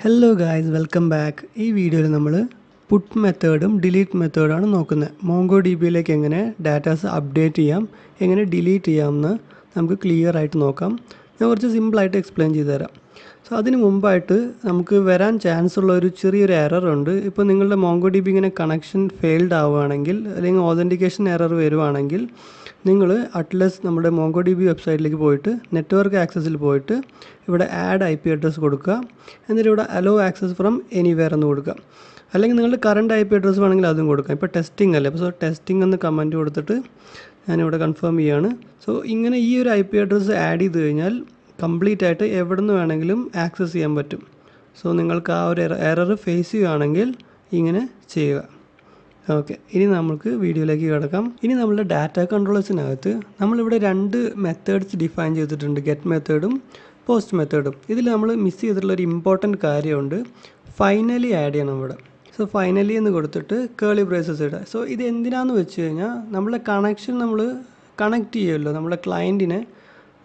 Hello guys, welcome back. ഈ വീഡിയോയിൽ നമ്മൾ പുട്ട് മെത്തേഡും ഡിലീറ്റ് മെത്തേഡാണ് നോക്കുന്നത്. മോങ്കോ ഡി ബിയിലേക്ക് എങ്ങനെ ഡാറ്റാസ് അപ്ഡേറ്റ് ചെയ്യാം, എങ്ങനെ ഡിലീറ്റ് ചെയ്യാമെന്ന് നമുക്ക് ക്ലിയർ ആയിട്ട് നോക്കാം. ഞാൻ കുറച്ച് സിമ്പിളായിട്ട് എക്സ്പ്ലെയിൻ ചെയ്തു തരാം. സോ അതിന് മുമ്പായിട്ട് നമുക്ക് വരാൻ ചാൻസ് ഉള്ള ഒരു ചെറിയൊരു എറർ ഉണ്ട്. ഇപ്പോൾ നിങ്ങളുടെ മോങ്കോ ഡി ബി ഇങ്ങനെ കണക്ഷൻ ഫെയിൽഡ് ആവുകയാണെങ്കിൽ അല്ലെങ്കിൽ ഓതൻറ്റിക്കേഷൻ എറർ വരുവാണെങ്കിൽ നിങ്ങൾ അറ്റ്ലസ് നമ്മുടെ മോങ്കോ ഡി ബി വെബ്സൈറ്റിലേക്ക് പോയിട്ട് നെറ്റ്വർക്ക് ആക്സസിൽ പോയിട്ട് ഇവിടെ ആഡ് ഐ പി അഡ്രസ്സ് കൊടുക്കുക. എന്നിട്ട് ഇവിടെ അലോ ആക്സസ് ഫ്രം എനിവെയർ എന്ന് കൊടുക്കുക. അല്ലെങ്കിൽ നിങ്ങളുടെ കറണ്ട് ഐ പി അഡ്രസ്സ് വേണമെങ്കിൽ അതും കൊടുക്കാം. ഇപ്പോൾ ടെസ്റ്റിംഗ് അല്ലേ, അപ്പോൾ സോ ടെസ്റ്റിംഗ് എന്ന് കമൻറ്റ് കൊടുത്തിട്ട് ഞാനിവിടെ കൺഫേം ചെയ്യുകയാണ്. സോ ഇങ്ങനെ ഈ ഒരു ഐ പി അഡ്രസ്സ് ആഡ് ചെയ്ത് കഴിഞ്ഞാൽ കംപ്ലീറ്റ് ആയിട്ട് എവിടെ നിന്ന് വേണമെങ്കിലും ആക്സസ് ചെയ്യാൻ പറ്റും. സോ നിങ്ങൾക്ക് ആ ഒരു എറർ ഫേസ് ചെയ്യുകയാണെങ്കിൽ ഇങ്ങനെ ചെയ്യുക. ഓക്കെ, ഇനി നമുക്ക് വീഡിയോയിലേക്ക് കിടക്കാം. ഇനി നമ്മളുടെ ഡാറ്റ കൺട്രോളേഴ്സിനകത്ത് നമ്മളിവിടെ രണ്ട് മെത്തേഡ്സ് ഡിഫൈൻ ചെയ്തിട്ടുണ്ട്, ഗെറ്റ് മെത്തേഡും പോസ്റ്റ് മെത്തേഡും. ഇതിൽ നമ്മൾ മിസ് ചെയ്തിട്ടുള്ള ഒരു ഇമ്പോർട്ടൻറ്റ് കാര്യമുണ്ട്, ഫൈനലി ആഡ് ചെയ്യണം ഇവിടെ. സോ ഫൈനലി എന്ന് കൊടുത്തിട്ട് കേളി ബ്രേസസ് ഇടുക. സോ ഇത് എന്തിനാന്ന് വെച്ച് കഴിഞ്ഞാൽ നമ്മളെ കണക്ഷൻ നമ്മൾ കണക്ട് ചെയ്യുമല്ലോ, നമ്മുടെ ക്ലയൻറ്റിനെ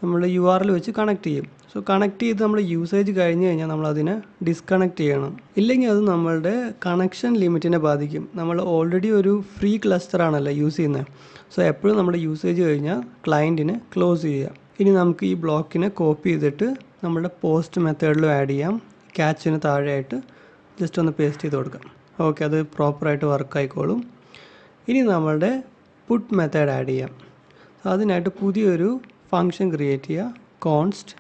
നമ്മൾ URL വെച്ച് കണക്ട് ചെയ്യും. സോ കണക്ട് ചെയ്ത് നമ്മൾ യൂസേജ് കഴിഞ്ഞ് കഴിഞ്ഞാൽ നമ്മളതിനെ ഡിസ്കണക്ട് ചെയ്യണം. ഇല്ലെങ്കിൽ അത് നമ്മളുടെ കണക്ഷൻ ലിമിറ്റിനെ ബാധിക്കും. നമ്മൾ ഓൾറെഡി ഒരു ഫ്രീ ക്ലസ്റ്റർ ആണല്ലോ യൂസ് ചെയ്യുന്നത്. സോ എപ്പോഴും നമ്മുടെ യൂസേജ് കഴിഞ്ഞാൽ ക്ലയൻറ്റിനെ ക്ലോസ് ചെയ്യുക. ഇനി നമുക്ക് ഈ ബ്ലോക്കിനെ കോപ്പി ചെയ്തിട്ട് നമ്മുടെ പോസ്റ്റ് മെത്തേഡിലും ആഡ് ചെയ്യാം. ക്യാച്ചിന് താഴെയായിട്ട് ജസ്റ്റ് ഒന്ന് പേസ്റ്റ് ചെയ്ത് കൊടുക്കാം. ഓക്കെ, അത് പ്രോപ്പറായിട്ട് വർക്ക് ആയിക്കോളും. ഇനി നമ്മളുടെ പുട്ട് മെത്തേഡ് ആഡ് ചെയ്യാം. അതിനായിട്ട് പുതിയൊരു ഫംഗ്ഷൻ ക്രിയേറ്റ് ചെയ്യുക, കോൺസ്റ്റ്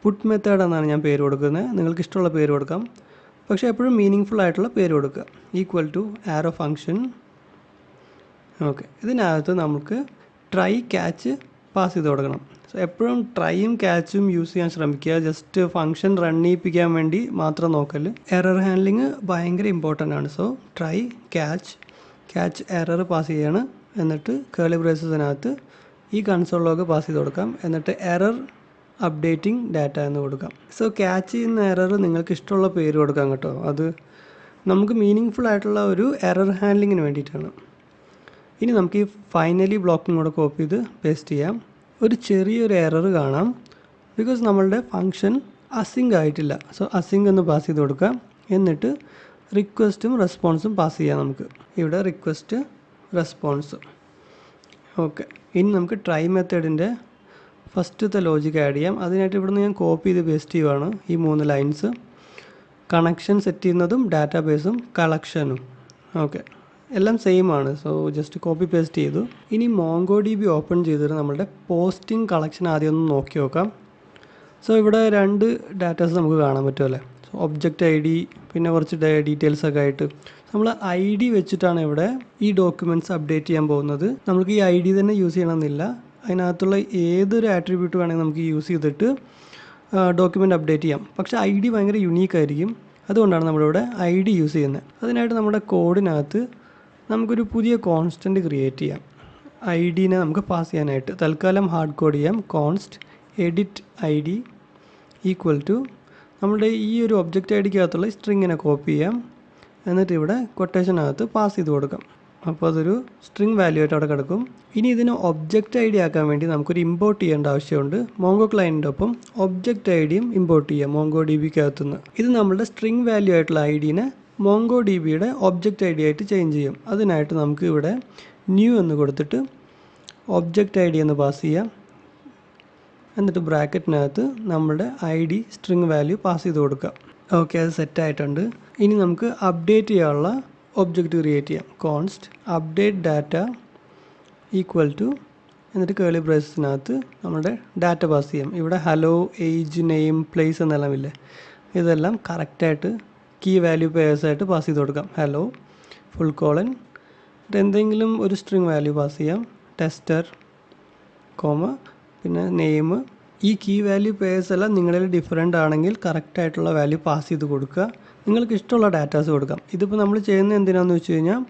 പുട്ട് മെത്തേഡ് എന്നാണ് ഞാൻ പേര് കൊടുക്കുന്നത്. നിങ്ങൾക്ക് ഇഷ്ടമുള്ള പേര് കൊടുക്കാം, പക്ഷേ എപ്പോഴും മീനിങ് ഫുൾ ആയിട്ടുള്ള പേര് കൊടുക്കുക. Equal to arrow function. Okay, ഇതിനകത്ത് നമുക്ക് ട്രൈ ക്യാച്ച് പാസ് ചെയ്ത് കൊടുക്കണം. സോ എപ്പോഴും ട്രൈയും ക്യാച്ചും യൂസ് ചെയ്യാൻ ശ്രമിക്കുക. ജസ്റ്റ് ഫംഗ്ഷൻ റൺ ചെയ്യിപ്പിക്കാൻ വേണ്ടി മാത്രം നോക്കല്. എറർ ഹാൻഡ്ലിങ് ഭയങ്കര ഇമ്പോർട്ടൻ്റ് ആണ്. So try catch error pass ചെയ്യാണ്. എന്നിട്ട് കേളി ബ്രേസസിനകത്ത് ഈ കൺസോളിലൊക്കെ പാസ് ചെയ്ത് കൊടുക്കാം. എന്നിട്ട് എറർ അപ്ഡേറ്റിംഗ് ഡാറ്റ എന്ന് കൊടുക്കാം. സോ ക്യാച്ച് ചെയ്യുന്ന എറർ നിങ്ങൾക്ക് ഇഷ്ടമുള്ള പേര് കൊടുക്കാം കേട്ടോ. അത് നമുക്ക് മീനിങ് ഫുൾ ആയിട്ടുള്ള ഒരു എറർ ഹാൻഡ്ലിങ്ങിന് വേണ്ടിയിട്ടാണ്. ഇനി നമുക്ക് ഈ ഫൈനലി ബ്ലോക്കും കൂടെ കോപ്പി ചെയ്ത് പേസ്റ്റ് ചെയ്യാം. ഒരു ചെറിയൊരു എറർ കാണാം, ബിക്കോസ് നമ്മളുടെ ഫംഗ്ഷൻ അസിങ്ക് ആയിട്ടില്ല. സോ അസിങ്ക് എന്ന് പാസ് ചെയ്ത് കൊടുക്കാം. എന്നിട്ട് റിക്വസ്റ്റും റെസ്പോൺസും പാസ് ചെയ്യാം. നമുക്ക് ഇവിടെ റിക്വസ്റ്റ് റെസ്പോൺസ്. ഓക്കെ, ഇനി നമുക്ക് ട്രൈ മെത്തേഡിൻ്റെ ഫസ്റ്റത്തെ ലോജിക്ക് ആഡ് ചെയ്യാം. അതിനായിട്ട് ഇവിടുന്ന് ഞാൻ കോപ്പി ചെയ്ത് പേസ്റ്റ് ചെയ്യുവാണ് ഈ 3 ലൈൻസ്. കണക്ഷൻ സെറ്റ് ചെയ്യുന്നതും ഡാറ്റാബേസും കളക്ഷനും ഓക്കെ എല്ലാം സെയിം ആണ്. സോ ജസ്റ്റ് കോപ്പി പേസ്റ്റ് ചെയ്തു. ഇനി മോങ്കോ ഡി ബി ഓപ്പൺ ചെയ്തിട്ട് നമ്മളുടെ പോസ്റ്റിംഗ് കളക്ഷൻ ആദ്യം ഒന്ന് നോക്കി നോക്കാം. സോ ഇവിടെ 2 ഡാറ്റാസ് നമുക്ക് കാണാൻ പറ്റുമല്ലേ. സോ ഒബ്ജക്റ്റ് ID പിന്നെ കുറച്ച് ഡീറ്റെയിൽസൊക്കെ ആയിട്ട് നമ്മൾ ID വെച്ചിട്ടാണ് ഇവിടെ ഈ ഡോക്യുമെൻറ്റ്സ് അപ്ഡേറ്റ് ചെയ്യാൻ പോകുന്നത്. നമുക്ക് ഈ ID തന്നെ യൂസ് ചെയ്യണമെന്നില്ല. അതിനകത്തുള്ള ഏതൊരു ആട്രിബ്യൂട്ട് വേണമെങ്കിൽ നമുക്ക് യൂസ് ചെയ്തിട്ട് ഡോക്യുമെൻ്റ് അപ്ഡേറ്റ് ചെയ്യാം. പക്ഷേ ID ഭയങ്കര യുണീക്ക് ആയിരിക്കും. അതുകൊണ്ടാണ് നമ്മളിവിടെ ID യൂസ് ചെയ്യുന്നത്. അതിനായിട്ട് നമ്മുടെ കോഡിനകത്ത് നമുക്കൊരു പുതിയ കോൺസ്റ്റൻറ്റ് ക്രിയേറ്റ് ചെയ്യാം. IDനെ നമുക്ക് പാസ് ചെയ്യാനായിട്ട് തൽക്കാലം ഹാർഡ് കോഡ് ചെയ്യാം. Const edit ID equal to നമ്മുടെ ഈ ഒരു ഒബ്ജക്റ്റ് IDക്കകത്തുള്ള സ്ട്രിങ്ങിനെ കോപ്പി ചെയ്യാം. എന്നിട്ട് ഇവിടെ കൊട്ടേഷനകത്ത് പാസ് ചെയ്ത് കൊടുക്കാം. അപ്പോൾ അതൊരു സ്ട്രിങ് വാല്യൂ ആയിട്ട് അവിടെ കിടക്കും. ഇനി ഇതിനെ ഒബ്ജക്റ്റ് ID ആക്കാൻ വേണ്ടി നമുക്കൊരു ഇമ്പോർട്ട് ചെയ്യേണ്ട ആവശ്യമുണ്ട്. മോങ്കോ ക്ലയൻറ്റിൻ്റെ ഒപ്പം ഒബ്ജക്റ്റ് IDയും ഇമ്പോർട്ട് ചെയ്യാം മോങ്കോ ഡി ബിക്കകത്തുനിന്ന്. ഇത് നമ്മളുടെ സ്ട്രിങ് വാല്യൂ ആയിട്ടുള്ള IDനെ മോങ്കോ ഡി ബിയുടെ ഒബ്ജക്റ്റ് ID ആയിട്ട് ചേഞ്ച് ചെയ്യും. അതിനായിട്ട് നമുക്ക് ഇവിടെ ന്യൂ എന്ന് കൊടുത്തിട്ട് ഒബ്ജക്റ്റ് ID എന്ന് പാസ് ചെയ്യാം. എന്നിട്ട് ബ്രാക്കറ്റിനകത്ത് നമ്മുടെ ID സ്ട്രിങ് വാല്യൂ പാസ് ചെയ്ത് കൊടുക്കുക. ഓക്കെ, അത് സെറ്റായിട്ടുണ്ട്. ഇനി നമുക്ക് അപ്ഡേറ്റ് ചെയ്യാനുള്ള ഒബ്ജക്റ്റ് ക്രിയേറ്റ് ചെയ്യാം. Const update data equal to എന്നിട്ട് കേളി ബ്രേസസിനകത്ത് നമ്മുടെ ഡാറ്റ പാസ് ചെയ്യാം. ഇവിടെ ഹലോ, ഏജ്, നെയിം, പ്ലേസ് എന്നെല്ലാം ഇല്ലേ, ഇതെല്ലാം കറക്റ്റായിട്ട് കീ വാല്യൂ പേഴ്സായിട്ട് പാസ് ചെയ്ത് കൊടുക്കാം. ഹലോ ഫുൾ കോളൻ എന്തെങ്കിലും ഒരു സ്ട്രിങ് വാല്യൂ പാസ് ചെയ്യാം. ടെസ്റ്റർ കോമ പിന്നെ നെയിം. ഈ കീ വാല്യൂ പേഴ്സ് എല്ലാം നിങ്ങളിൽ ഡിഫറെൻ്റ് ആണെങ്കിൽ കറക്റ്റായിട്ടുള്ള വാല്യൂ പാസ് ചെയ്ത് കൊടുക്കുക. നിങ്ങൾക്ക് ഇഷ്ടമുള്ള ഡാറ്റാസ് കൊടുക്കാം. ഇതിപ്പോൾ നമ്മൾ ചെയ്യുന്നത് എന്തിനാണെന്ന് വെച്ച് കഴിഞ്ഞാൽ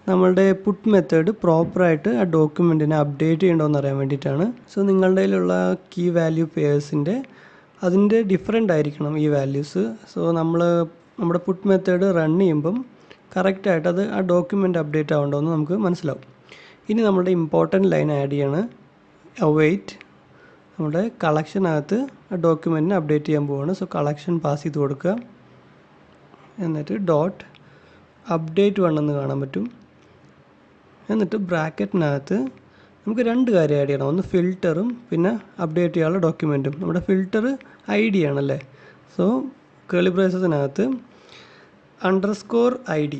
നമ്മളുടെ പുട്ട് മെത്തേഡ് പ്രോപ്പറായിട്ട് ആ ഡോക്യുമെൻറ്റിനെ അപ്ഡേറ്റ് ചെയ്യണമെന്ന് അറിയാൻ വേണ്ടിയിട്ടാണ്. സോ നിങ്ങളുടെ കയ്യിലുള്ള കീ വാല്യൂ പേഴ്സിൻ്റെ അതിൻ്റെ ഡിഫറെൻ്റ് ആയിരിക്കണം ഈ വാല്യൂസ്. സോ നമ്മുടെ പുട്ട് മെത്തേഡ് റൺ ചെയ്യുമ്പം കറക്റ്റായിട്ട് അത് ആ ഡോക്യുമെൻ്റ് അപ്ഡേറ്റ് ആവേണ്ടതെന്ന് നമുക്ക് മനസ്സിലാവും. ഇനി നമ്മുടെ ഇമ്പോർട്ടൻറ്റ് ലൈൻ ആഡ് ചെയ്യാണ്. അവൈറ്റ് നമ്മുടെ കളക്ഷനകത്ത് ആ ഡോക്യുമെൻറ്റിനെ അപ്ഡേറ്റ് ചെയ്യാൻ പോവുകയാണ്. സോ കളക്ഷൻ പാസ് ചെയ്ത് കൊടുക്കുക. എന്നിട്ട് ഡോട്ട് അപ്ഡേറ്റ് വേണമെന്ന് കാണാൻ പറ്റും. എന്നിട്ട് ബ്രാക്കറ്റിനകത്ത് നമുക്ക് രണ്ട് കാര്യം ആഡ് ചെയ്യണം. ഒന്ന് ഫിൽറ്ററും പിന്നെ അപ്ഡേറ്റ് ചെയ്യാനുള്ള ഡോക്യുമെൻറ്റും. നമ്മുടെ ഫിൽറ്റർ ID ആണല്ലേ. സോ കേളി ബ്രേസസിനകത്ത് _ID.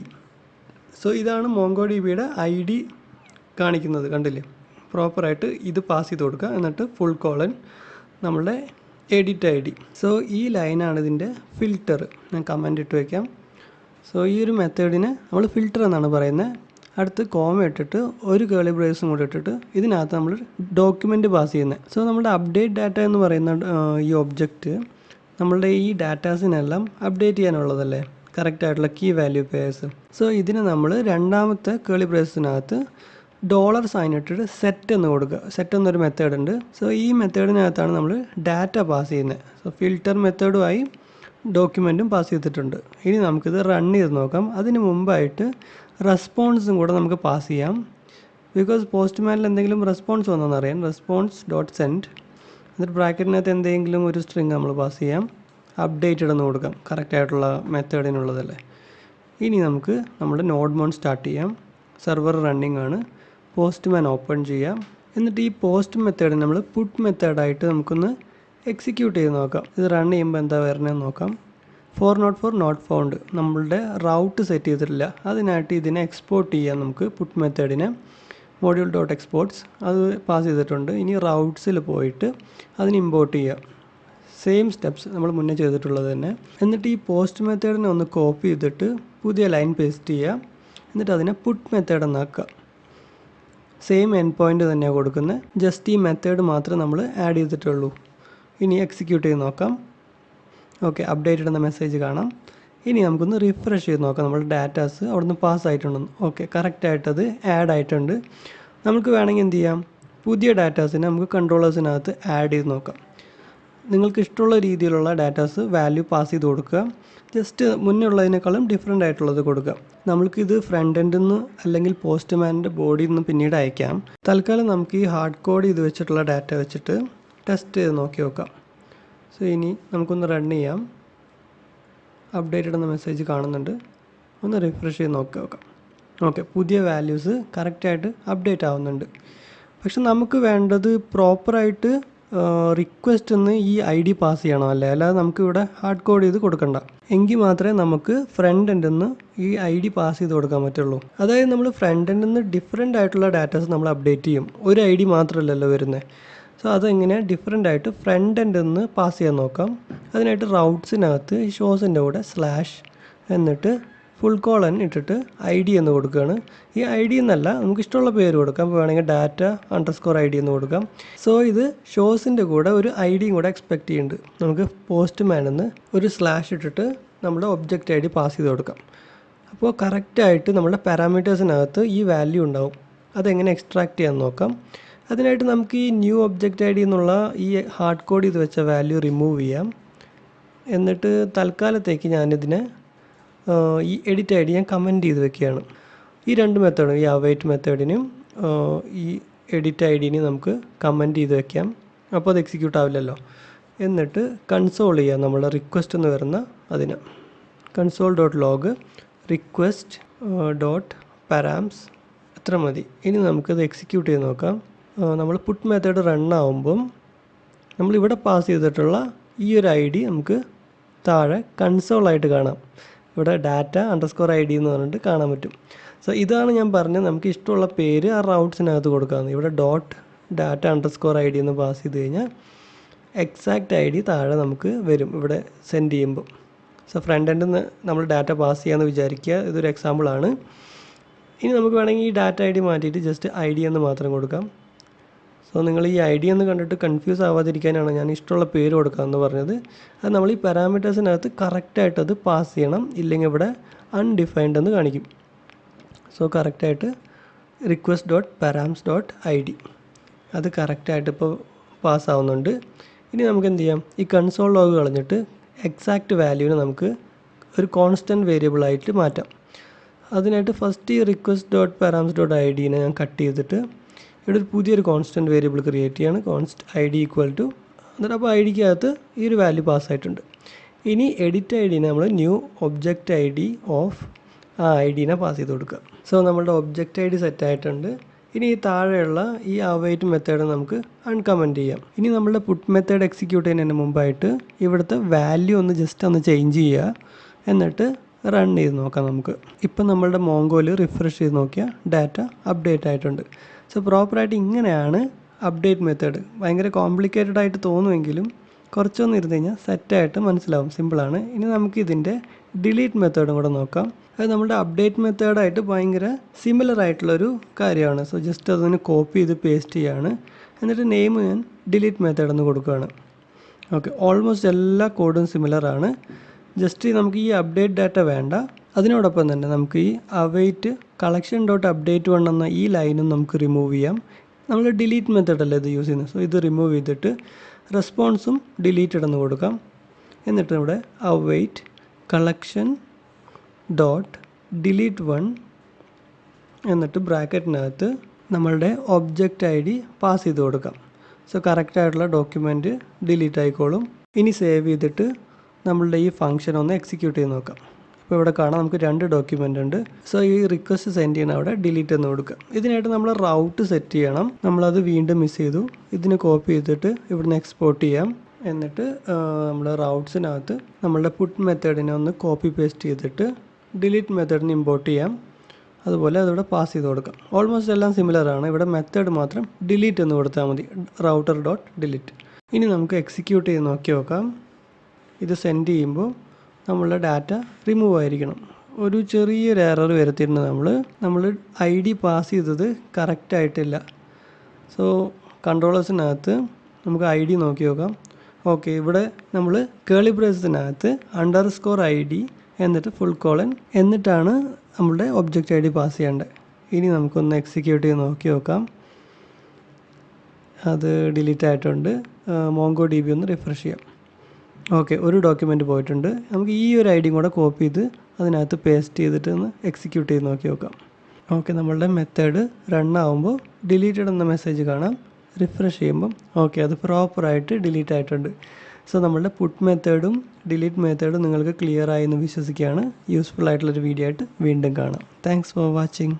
സോ ഇതാണ് MongoDBയുടെ ID കാണിക്കുന്നത്, കണ്ടില്ലേ. പ്രോപ്പറായിട്ട് ഇത് പാസ് ചെയ്ത് കൊടുക്കുക. എന്നിട്ട് ഫുൾ കോളൻ നമ്മളുടെ എഡിറ്റ് ID. സോ ഈ ലൈനാണ് ഇതിൻ്റെ ഫിൽറ്റർ. ഞാൻ കമൻറ്റ് ഇട്ട് വയ്ക്കാം. സോ ഈ ഒരു മെത്തേഡിന് നമ്മൾ ഫിൽറ്റർ എന്നാണ് പറയുന്നത്. അടുത്ത് കോമ ഇട്ടിട്ട് ഒരു കേളി ബ്രേസും കൂടി ഇട്ടിട്ട് ഇതിനകത്ത് നമ്മൾ ഡോക്യുമെൻ്റ് പാസ് ചെയ്യുന്നത്. സോ നമ്മുടെ അപ്ഡേറ്റ് ഡാറ്റ എന്ന് പറയുന്ന ഈ ഒബ്ജക്റ്റ് നമ്മളുടെ ഈ ഡാറ്റാസിനെല്ലാം അപ്ഡേറ്റ് ചെയ്യാനുള്ളതല്ലേ, കറക്റ്റായിട്ടുള്ള കീ വാല്യൂ പേഴ്സ്. സോ ഇതിന് നമ്മൾ രണ്ടാമത്തെ കേളി ബ്രേസിനകത്ത് $സൈൻ ഇട്ടിട്ട് സെറ്റ് എന്ന് കൊടുക്കുക. സെറ്റ് എന്നൊരു മെത്തേഡ് ഉണ്ട്. സോ ഈ മെത്തേഡിനകത്താണ് നമ്മൾ ഡാറ്റ പാസ് ചെയ്യുന്നത്. സോ ഫിൽറ്റർ മെത്തേഡുമായി ഡോക്യുമെൻറ്റും പാസ് ചെയ്തിട്ടുണ്ട്. ഇനി നമുക്കിത് റൺ ചെയ്ത് നോക്കാം. അതിന് മുമ്പായിട്ട് റെസ്പോൺസും കൂടെ നമുക്ക് പാസ് ചെയ്യാം. ബിക്കോസ് പോസ്റ്റ്മാനിൽ എന്തെങ്കിലും റെസ്പോൺസ് വന്നതെന്നറിയാം. response.send എന്നിട്ട് ബ്രാക്കറ്റിനകത്ത് എന്തെങ്കിലും ഒരു സ്ട്രിങ് നമ്മൾ പാസ് ചെയ്യാം. അപ്ഡേറ്റഡ് എന്ന് കൊടുക്കാം, കറക്റ്റായിട്ടുള്ള മെത്തേഡിനുള്ളതല്ലേ. ഇനി നമുക്ക് നമ്മുടെ നോഡ്മോൺ സ്റ്റാർട്ട് ചെയ്യാം. സെർവർ റണ്ണിങ് ആണ്. പോസ്റ്റ്മാൻ ഓപ്പൺ ചെയ്യാം. എന്നിട്ട് ഈ പോസ്റ്റ് മെത്തേഡ് നമ്മൾ പുട്ട് മെത്തേഡായിട്ട് നമുക്കൊന്ന് എക്സിക്യൂട്ട് ചെയ്ത് നോക്കാം. ഇത് റൺ ചെയ്യുമ്പോൾ എന്താ വരണതെന്ന് നോക്കാം. 404 നോട്ട് ഫൗണ്ട്, നമ്മളുടെ റൗട്ട് സെറ്റ് ചെയ്തിട്ടില്ല. അതിനായിട്ട് ഇതിനെ എക്സ്പോർട്ട് ചെയ്യാം. നമുക്ക് പുട്ട് മെത്തേഡിനെ module.exports അത് പാസ് ചെയ്തിട്ടുണ്ട്. ഇനി റൗട്ട്സിൽ പോയിട്ട് അതിന് ഇമ്പോർട്ട് ചെയ്യാം. സെയിം സ്റ്റെപ്സ് നമ്മൾ മുന്നേ ചെയ്തിട്ടുള്ളത് തന്നെ. എന്നിട്ട് ഈ പോസ്റ്റ് മെത്തേഡിനെ ഒന്ന് കോപ്പി ചെയ്തിട്ട് പുതിയ ലൈൻ പേസ്റ്റ് ചെയ്യുക. എന്നിട്ട് അതിനെ പുട്ട് മെത്തേഡ് എന്നാക്കുക. സെയിം എൻഡ് പോയിൻ്റ് തന്നെയാണ് കൊടുക്കുന്നത്. ജസ്റ്റ് ഈ മെത്തേഡ് മാത്രമേ നമ്മൾ ആഡ് ചെയ്തിട്ടുള്ളൂ. ഇനി എക്സിക്യൂട്ട് ചെയ്ത് നോക്കാം. ഓക്കെ, അപ്ഡേറ്റഡ് എന്ന മെസ്സേജ് കാണാം. ഇനി നമുക്കൊന്ന് റിഫ്രഷ് ചെയ്ത് നോക്കാം നമ്മുടെ ഡാറ്റാസ് അവിടുന്ന് പാസ് ആയിട്ടുണ്ടെന്ന്. ഓക്കെ, കറക്റ്റായിട്ടത് ആഡ് ആയിട്ടുണ്ട്. നമുക്ക് വേണമെങ്കിൽ എന്ത് ചെയ്യാം, പുതിയ ഡാറ്റാസിനെ നമുക്ക് കൺട്രോളേഴ്സിനകത്ത് ആഡ് ചെയ്ത് നോക്കാം. നിങ്ങൾക്ക് ഇഷ്ടമുള്ള രീതിയിലുള്ള ഡാറ്റാസ് വാല്യൂ പാസ് ചെയ്ത് കൊടുക്കുക. ജസ്റ്റ് മുന്നേ ഉള്ളതിനേക്കാളും ഡിഫറെൻ്റ് ആയിട്ടുള്ളത് കൊടുക്കുക. നമ്മൾക്കിത് ഫ്രണ്ട് എൻഡിൽ നിന്ന് അല്ലെങ്കിൽ പോസ്റ്റ്മാൻ്റെ ബോഡിയിൽ നിന്ന് പിന്നീട് അയക്കാം. തൽക്കാലം നമുക്ക് ഈ ഹാർഡ് കോഡ് ചെയ്ത് വെച്ചിട്ടുള്ള ഡാറ്റ വെച്ചിട്ട് ടെസ്റ്റ് ചെയ്ത് നോക്കി നോക്കാം. സോ ഇനി നമുക്കൊന്ന് റൺ ചെയ്യാം. അപ്ഡേറ്റഡ് എന്ന മെസ്സേജ് കാണുന്നുണ്ട്. ഒന്ന് റിഫ്രഷ് ചെയ്ത് നോക്കാം. ഓക്കെ, പുതിയ വാല്യൂസ് കറക്റ്റായിട്ട് അപ്ഡേറ്റ് ആവുന്നുണ്ട്. പക്ഷെ നമുക്ക് വേണ്ടത് പ്രോപ്പറായിട്ട് റിക്വസ്റ്റ് എന്ന് ഈ ID പാസ് ചെയ്യണം അല്ലേ, അല്ലാതെ നമുക്ക് ഇവിടെ ഹാർഡ് കോഡ് ചെയ്ത് കൊടുക്കണ്ട. എങ്കിൽ മാത്രമേ നമുക്ക് ഫ്രണ്ട് എൻഡിൽ നിന്ന് ഈ ID പാസ് ചെയ്ത് കൊടുക്കാൻ പറ്റുള്ളൂ. അതായത് നമ്മൾ ഫ്രണ്ട് എൻഡിൽ നിന്ന് ഡിഫറെൻ്റ് ആയിട്ടുള്ള ഡാറ്റാസ് നമ്മൾ അപ്ഡേറ്റ് ചെയ്യും. ഒരു ID മാത്രമല്ലല്ലോ വരുന്നത്. സോ അതെങ്ങനെ ഡിഫറെൻ്റ് ആയിട്ട് ഫ്രണ്ട് എൻഡിൽ നിന്ന് പാസ് ചെയ്യാൻ നോക്കാം. അതിനായിട്ട് റൗട്ട്സിനകത്ത് ഷോസിൻ്റെ കൂടെ സ്ലാഷ് എന്നിട്ട് ഫുൾ കോളൻ ഇട്ടിട്ട് ID എന്ന് കൊടുക്കുകയാണ്. ഈ ID എന്നല്ല, നമുക്ക് ഇഷ്ടമുള്ള പേര് കൊടുക്കാം. ഇപ്പോൾ വേണമെങ്കിൽ data_ID എന്ന് കൊടുക്കാം. സോ ഇത് ഷോസിൻ്റെ കൂടെ ഒരു IDയും കൂടെ എക്സ്പെക്റ്റ് ചെയ്യുന്നുണ്ട്. നമുക്ക് പോസ്റ്റ്മാനെന്ന് ഒരു സ്ലാഷ് ഇട്ടിട്ട് നമ്മുടെ ഒബ്ജക്റ്റ് ID പാസ് ചെയ്ത് കൊടുക്കാം. അപ്പോൾ കറക്റ്റായിട്ട് നമ്മുടെ പാരാമീറ്റേഴ്സിനകത്ത് ഈ വാല്യൂ ഉണ്ടാവും. അതെങ്ങനെ എക്സ്ട്രാക്ട് ചെയ്യാൻ നോക്കാം. അതിനായിട്ട് നമുക്ക് ഈ ന്യൂ ഒബ്ജക്റ്റ് ID എന്നുള്ള ഈ ഹാർഡ് കോഡ് ചെയ്ത് വെച്ച വാല്യൂ റിമൂവ് ചെയ്യാം. എന്നിട്ട് തൽക്കാലത്തേക്ക് ഞാനിതിനെ ഈ എഡിറ്റ് ID ഞാൻ കമൻറ്റ് ചെയ്ത് വെക്കുകയാണ്. ഈ രണ്ട് മെത്തേഡും, ഈ അവൈറ്റ് മെത്തേഡിനും ഈ എഡിറ്റ് IDനെയും നമുക്ക് കമൻറ്റ് ചെയ്ത് വെക്കാം. അപ്പോൾ അത് എക്സിക്യൂട്ട് ആവില്ലല്ലോ. എന്നിട്ട് കൺസോൾ ചെയ്യാം നമ്മുടെ റിക്വസ്റ്റ് എന്ന് വരുന്ന അതിന്. console.log request.params അത്ര മതി. ഇനി നമുക്കത് എക്സിക്യൂട്ട് ചെയ്ത് നോക്കാം. നമ്മൾ പുട്ട് മെത്തേഡ് റൺ ആവുമ്പം നമ്മളിവിടെ പാസ് ചെയ്തിട്ടുള്ള ഈ ഒരു ID നമുക്ക് താഴെ കൺസോളായിട്ട് കാണാം. ഇവിടെ data_ID എന്ന് പറഞ്ഞിട്ട് കാണാൻ പറ്റും. സോ ഇതാണ് ഞാൻ പറഞ്ഞത്, നമുക്ക് ഇഷ്ടമുള്ള പേര് ആ റൗട്ട്സിനകത്ത് കൊടുക്കാമെന്ന്. ഇവിടെ .data_ID എന്ന് പാസ് ചെയ്ത് കഴിഞ്ഞാൽ എക്സാക്റ്റ് ID താഴെ നമുക്ക് വരും ഇവിടെ സെൻഡ് ചെയ്യുമ്പോൾ. സോ ഫ്രണ്ട് എൻഡിൽ നിന്ന് നമ്മൾ ഡാറ്റ പാസ് ചെയ്യാമെന്ന് വിചാരിക്കുക. ഇതൊരു എക്സാമ്പിളാണ്. ഇനി നമുക്ക് വേണമെങ്കിൽ ഈ ഡാറ്റ ID മാറ്റിയിട്ട് ജസ്റ്റ് ID എന്ന് മാത്രം കൊടുക്കാം. സോ നിങ്ങൾ ഈ ID എന്ന് കണ്ടിട്ട് കൺഫ്യൂസ് ആവാതിരിക്കാനാണ് ഞാൻ ഇഷ്ടമുള്ള പേര് കൊടുക്കാമെന്ന് പറഞ്ഞത്. അത് നമ്മൾ ഈ പാരാമീറ്റേഴ്സിനകത്ത് കറക്റ്റായിട്ട് അത് പാസ് ചെയ്യണം. ഇല്ലെങ്കിൽ ഇവിടെ അൺഡിഫൈൻഡ് എന്ന് കാണിക്കും. സോ കറക്റ്റായിട്ട് request.params.id അത് കറക്റ്റായിട്ട് ഇപ്പോൾ പാസ്സാവുന്നുണ്ട്. ഇനി നമുക്ക് എന്ത് ചെയ്യാം, ഈ കൺസോൾ ലോഗ് കളഞ്ഞിട്ട് എക്സാക്റ്റ് വാല്യൂവിനെ നമുക്ക് ഒരു കോൺസ്റ്റൻറ്റ് വേരിയബിളായിട്ട് മാറ്റാം. അതിനായിട്ട് ഫസ്റ്റ് ഈ request.params.idനെ ഞാൻ കട്ട് ചെയ്തിട്ട് ഇവിടെ ഒരു പുതിയൊരു കോൺസ്റ്റൻറ്റ് വേരിയബിൾ ക്രിയേറ്റ് ചെയ്യാണ്. const ID = എന്നിട്ട് അപ്പോൾ IDക്കകത്ത് ഈ ഒരു വാല്യൂ പാസ്സായിട്ടുണ്ട്. ഇനി എഡിറ്റ് ഐ ഡിനെ നമ്മൾ new object I D of ആ ഐ ഡിനെ പാസ് ചെയ്ത് കൊടുക്കുക. സോ നമ്മളുടെ ഒബ്ജക്റ്റ് ഐ ഡി സെറ്റ് ആയിട്ടുണ്ട്. ഇനി ഈ താഴെയുള്ള ഈ അവൈറ്റ് മെത്തേഡ് നമുക്ക് അൺകമൻറ്റ് ചെയ്യാം. ഇനി നമ്മളുടെ പുട്ട് മെത്തേഡ് എക്സിക്യൂട്ട് ചെയ്യുന്നതിന് മുമ്പായിട്ട് ഇവിടുത്തെ വാല്യൂ ഒന്ന് ജസ്റ്റ് ഒന്ന് ചേഞ്ച് ചെയ്യുക. എന്നിട്ട് റൺ ചെയ്ത് നോക്കാം നമുക്ക്. ഇപ്പം നമ്മളുടെ മോങ്കോയിൽ റിഫ്രഷ് ചെയ്ത് നോക്കിയാൽ ഡാറ്റ അപ്ഡേറ്റ് ആയിട്ടുണ്ട്. സോ പ്രോപ്പറായിട്ട് ഇങ്ങനെയാണ് അപ്ഡേറ്റ് മെത്തേഡ്. ഭയങ്കര കോംപ്ലിക്കേറ്റഡ് ആയിട്ട് തോന്നുമെങ്കിലും കുറച്ചൊന്നും ഇരുന്ന് കഴിഞ്ഞാൽ സെറ്റായിട്ട് മനസ്സിലാവും. സിമ്പിളാണ്. ഇനി നമുക്ക് ഇതിൻ്റെ ഡിലീറ്റ് മെത്തേഡും കൂടെ നോക്കാം. അത് നമ്മുടെ അപ്ഡേറ്റ് മെത്തേഡായിട്ട് ഭയങ്കര സിമിലർ ആയിട്ടുള്ളൊരു കാര്യമാണ്. സോ ജസ്റ്റ് അതൊന്ന് കോപ്പി ചെയ്ത് പേസ്റ്റ് ചെയ്യുകയാണ്. എന്നിട്ട് നെയിം ഞാൻ ഡിലീറ്റ് മെത്തേഡ് എന്ന് കൊടുക്കുകയാണ്. ഓക്കെ, ഓൾമോസ്റ്റ് എല്ലാ കോഡും സിമിലറാണ്. ജസ്റ്റ് നമുക്ക് ഈ അപ്ഡേറ്റ് ഡാറ്റ വേണ്ട. അതിനോടൊപ്പം തന്നെ നമുക്ക് ഈ await collection dot update one എന്ന ഈ ലൈനും നമുക്ക് റിമൂവ് ചെയ്യാം. നമ്മൾ ഡിലീറ്റ് മെത്തേഡല്ലേ ഇത് യൂസ് ചെയ്യുന്നത്. സോ ഇത് റിമൂവ് ചെയ്തിട്ട് റെസ്പോൺസും ഡിലീറ്റഡ് എന്ന് കൊടുക്കാം. എന്നിട്ട് ഇവിടെ await collection dot delete one എന്നിട്ട് ബ്രാക്കറ്റിനകത്ത് നമ്മളുടെ ഒബ്ജക്റ്റ് ഐ ഡി പാസ് ചെയ്ത് കൊടുക്കാം. സോ കറക്റ്റായിട്ടുള്ള ഡോക്യുമെൻറ്റ് ഡിലീറ്റ് ആയിക്കോളും. ഇനി സേവ് ചെയ്തിട്ട് നമ്മളുടെ ഈ ഫംഗ്ഷൻ ഒന്ന് എക്സിക്യൂട്ട് ചെയ്ത് നോക്കാം. ഇപ്പോൾ ഇവിടെ കാണാം നമുക്ക് 2 ഡോക്യുമെൻ്റ് ഉണ്ട്. സോ ഈ റിക്വസ്റ്റ് സെൻഡ് ചെയ്യണം അവിടെ ഡിലീറ്റ് എന്ന് കൊടുക്കുക. ഇതിനായിട്ട് നമ്മൾ റൗട്ട് സെറ്റ് ചെയ്യണം. നമ്മളത് വീണ്ടും മിസ് ചെയ്തു. ഇതിന് കോപ്പി ചെയ്തിട്ട് ഇവിടുന്ന് എക്സ്പോർട്ട് ചെയ്യാം. എന്നിട്ട് നമ്മൾ റൗട്ട്സിനകത്ത് നമ്മളുടെ പുട്ട് മെത്തേഡിനെ ഒന്ന് കോപ്പി പേസ്റ്റ് ചെയ്തിട്ട് ഡിലീറ്റ് മെത്തേഡിന് ഇമ്പോർട്ട് ചെയ്യാം. അതുപോലെ അതിവിടെ പാസ് ചെയ്ത് കൊടുക്കാം. ഓൾമോസ്റ്റ് എല്ലാം സിമിലറാണ്. ഇവിടെ മെത്തേഡ് മാത്രം ഡിലീറ്റ് എന്ന് കൊടുത്താൽ മതി. Router dot delete. ഇനി നമുക്ക് എക്സിക്യൂട്ട് ചെയ്ത് നോക്കാം. ഇത് സെൻഡ് ചെയ്യുമ്പോൾ നമ്മളുടെ ഡാറ്റ റിമൂവ് ആയിരിക്കണം. ഒരു ചെറിയൊരു എറർ വരുത്തിയിട്ടുണ്ട്. നമ്മൾ ഐ ഡി പാസ് ചെയ്തത് കറക്റ്റായിട്ടില്ല. സോ കൺട്രോളേഴ്സിനകത്ത് നമുക്ക് ഐ ഡി നോക്കാം. ഓക്കെ, ഇവിടെ നമ്മൾ കേളി ബ്രേസിനകത്ത് _ID എന്നിട്ട് ഫുൾ കോളൻ എന്നിട്ടാണ് നമ്മളുടെ ഒബ്ജക്റ്റ് ഐ ഡി പാസ് ചെയ്യേണ്ടത്. ഇനി നമുക്കൊന്ന് എക്സിക്യൂട്ട് ചെയ്ത് നോക്കാം. അത് ഡിലീറ്റ് ആയിട്ടുണ്ട്. MongoDB ഒന്ന് റിഫ്രഷ് ചെയ്യാം. ഓക്കെ, ഒരു ഡോക്യുമെൻറ്റ് പോയിട്ടുണ്ട്. നമുക്ക് ഈ ഒരു ഐ ഡിയും കൂടെ കോപ്പി ചെയ്ത് അതിനകത്ത് പേസ്റ്റ് ചെയ്തിട്ട് ഒന്ന് എക്സിക്യൂട്ട് ചെയ്ത് നോക്കാം. ഓക്കെ, നമ്മളുടെ മെത്തേഡ് റൺ ആകുമ്പോൾ ഡിലീറ്റഡ് എന്ന മെസ്സേജ് കാണാം. റിഫ്രഷ് ചെയ്യുമ്പം ഓക്കെ, അത് പ്രോപ്പറായിട്ട് ഡിലീറ്റ് ആയിട്ടുണ്ട്. സോ നമ്മളുടെ പുട്ട് മെത്തേഡും ഡിലീറ്റ് മെത്തേഡും നിങ്ങൾക്ക് ക്ലിയർ ആയി എന്ന് വിശ്വസിക്കുകയാണ്. യൂസ്ഫുൾ ആയിട്ടുള്ളൊരു വീഡിയോ ആയിട്ട് വീണ്ടും കാണാം. Thanks for watching.